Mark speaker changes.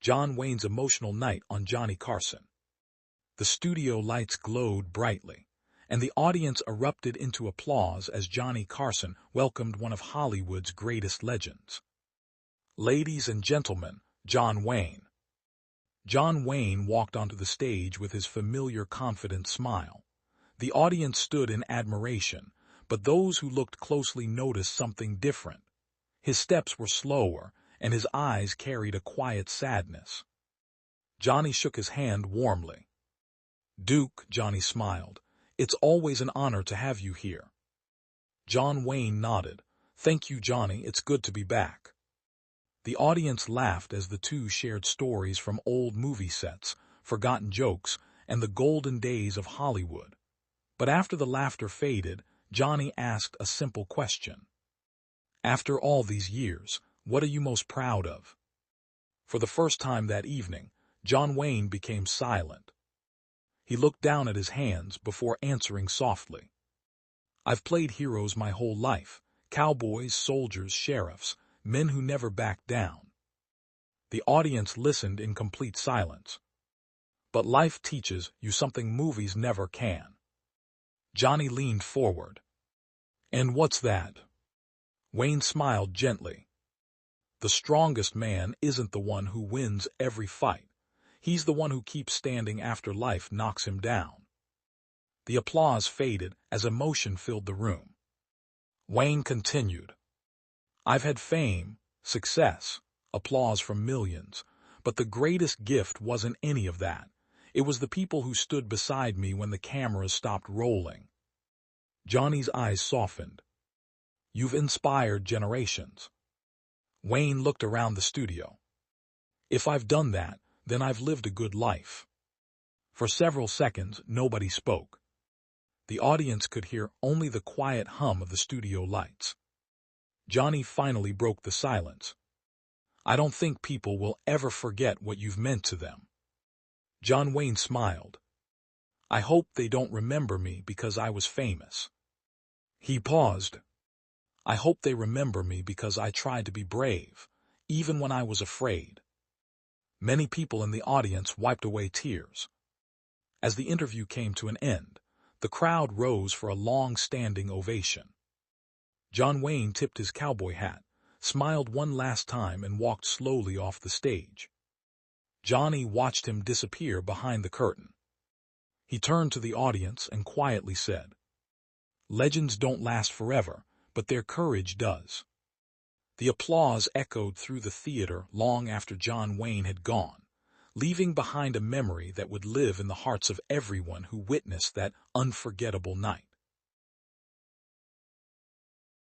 Speaker 1: John Wayne's emotional night on Johnny Carson. The studio lights glowed brightly, and the audience erupted into applause as Johnny Carson welcomed one of Hollywood's greatest legends. Ladies and gentlemen, John Wayne. John Wayne walked onto the stage with his familiar confident smile. The audience stood in admiration, but those who looked closely noticed something different. His steps were slower, and his eyes carried a quiet sadness. Johnny shook his hand warmly. "Duke," Johnny smiled, "it's always an honor to have you here." John Wayne nodded. "Thank you, Johnny, it's good to be back." The audience laughed as the two shared stories from old movie sets, forgotten jokes, and the golden days of Hollywood. But after the laughter faded, Johnny asked a simple question. "After all these years, what are you most proud of?" For the first time that evening, John Wayne became silent. He looked down at his hands before answering softly. "I've played heroes my whole life, cowboys, soldiers, sheriffs, men who never backed down." The audience listened in complete silence. "But life teaches you something movies never can." Johnny leaned forward. "And what's that?" Wayne smiled gently. "The strongest man isn't the one who wins every fight. He's the one who keeps standing after life knocks him down." The applause faded as emotion filled the room. Wayne continued. "I've had fame, success, applause from millions, but the greatest gift wasn't any of that. It was the people who stood beside me when the cameras stopped rolling." Johnny's eyes softened. "You've inspired generations." Wayne looked around the studio. "If I've done that, then I've lived a good life." For several seconds, nobody spoke. The audience could hear only the quiet hum of the studio lights. Johnny finally broke the silence. "I don't think people will ever forget what you've meant to them." John Wayne smiled. "I hope they don't remember me because I was famous." He paused. "I hope they remember me because I tried to be brave, even when I was afraid." Many people in the audience wiped away tears. As the interview came to an end, the crowd rose for a long-standing ovation. John Wayne tipped his cowboy hat, smiled one last time, and walked slowly off the stage. Johnny watched him disappear behind the curtain. He turned to the audience and quietly said, "Legends don't last forever, but their courage does." The applause echoed through the theater long after John Wayne had gone, leaving behind a memory that would live in the hearts of everyone who witnessed that unforgettable night.